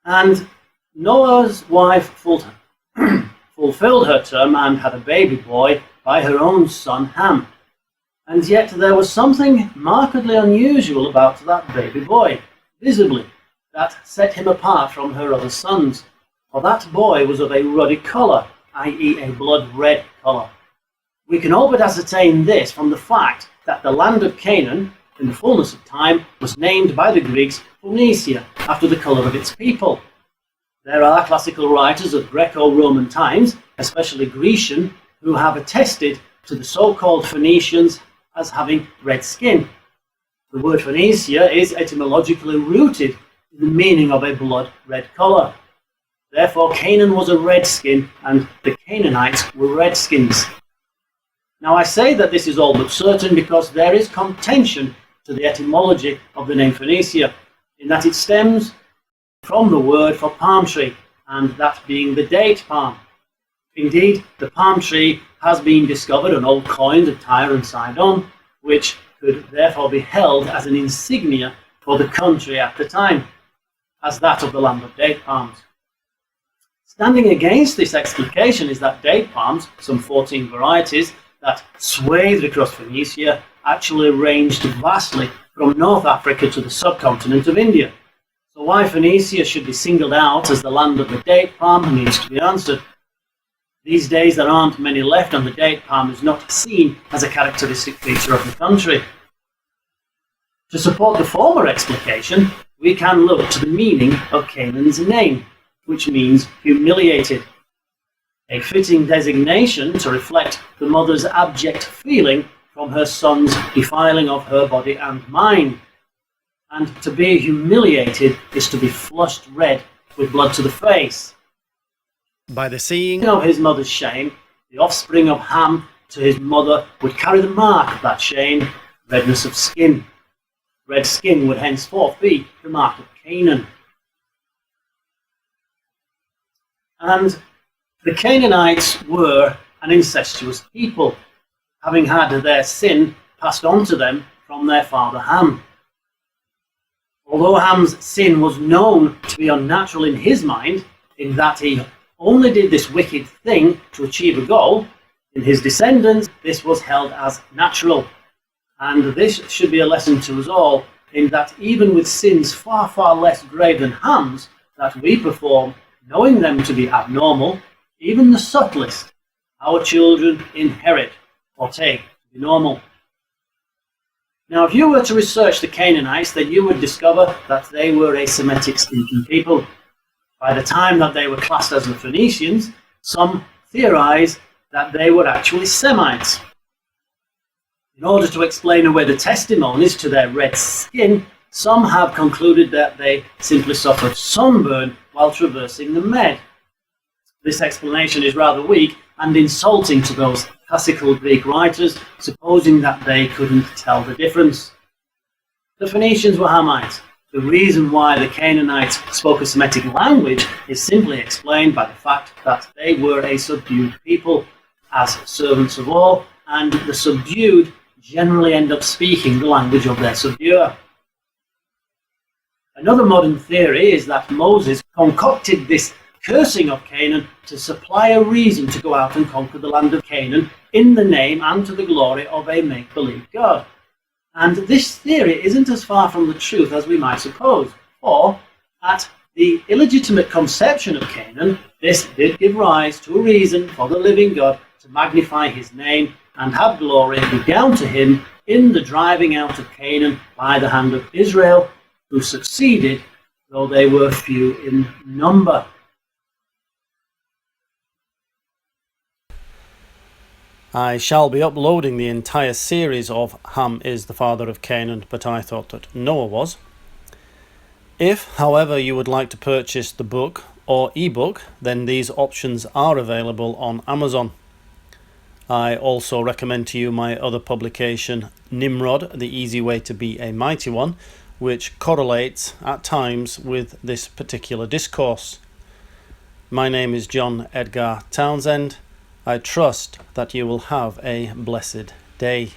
And Noah's wife fulfilled her term and had a baby boy by her own son Ham. And yet there was something markedly unusual about that baby boy, visibly, that set him apart from her other sons. For that boy was of a ruddy colour, i.e. a blood red colour. We can all but ascertain this from the fact that the land of Canaan, in the fullness of time, was named by the Greeks Phoenicia, after the colour of its people. There are classical writers of Greco-Roman times, especially Grecian, who have attested to the so-called Phoenicians as having red skin. The word Phoenicia is etymologically rooted in the meaning of a blood red colour. Therefore, Canaan was a redskin, and the Canaanites were redskins. Now, I say that this is all but certain because there is contention to the etymology of the name Phoenicia, in that it stems from the word for palm tree, and that being the date palm. Indeed, the palm tree has been discovered on old coins of Tyre and Sidon, which could therefore be held as an insignia for the country at the time, as that of the land of date palms. Standing against this explication is that date palms, some 14 varieties, that swathed across Phoenicia, actually ranged vastly from North Africa to the subcontinent of India. So why Phoenicia should be singled out as the land of the date palm needs to be answered. These days there aren't many left, and the date palm is not seen as a characteristic feature of the country. To support the former explication, we can look to the meaning of Canaan's name, which means humiliated. A fitting designation to reflect the mother's abject feeling from her son's defiling of her body and mind. And to be humiliated is to be flushed red with blood to the face. By the seeing of his mother's shame, the offspring of Ham to his mother would carry the mark of that shame, redness of skin. Red skin would henceforth be the mark of Canaan. And the Canaanites were an incestuous people, having had their sin passed on to them from their father Ham. Although Ham's sin was known to be unnatural in his mind, in that he only did this wicked thing to achieve a goal, in his descendants this was held as natural. And this should be a lesson to us all, in that even with sins far, far less grave than Ham's that we perform, knowing them to be abnormal, even the subtlest, our children inherit or take to be normal. Now, if you were to research the Canaanites, then you would discover that they were a Semitic-speaking people. By the time that they were classed as the Phoenicians, some theorize that they were actually Semites. In order to explain away the testimonies to their red skin, some have concluded that they simply suffered sunburn while traversing the Med. This explanation is rather weak and insulting to those classical Greek writers, supposing that they couldn't tell the difference. The Phoenicians were Hamites. The reason why the Canaanites spoke a Semitic language is simply explained by the fact that they were a subdued people, as servants of all, and the subdued generally end up speaking the language of their subduer. Another modern theory is that Moses concocted this cursing of Canaan to supply a reason to go out and conquer the land of Canaan in the name and to the glory of a make-believe God. And this theory isn't as far from the truth as we might suppose, for at the illegitimate conception of Canaan, this did give rise to a reason for the living God to magnify his name and have glory be down to him in the driving out of Canaan by the hand of Israel, who succeeded, though they were few in number. I shall be uploading the entire series of Ham is the father of Canaan, but I thought that Noah was. If, however, you would like to purchase the book or ebook, then these options are available on Amazon. I also recommend to you my other publication, Nimrod, The Easy Way to Be a Mighty One, which correlates at times with this particular discourse. My name is John Edgar Townsend. I trust that you will have a blessed day.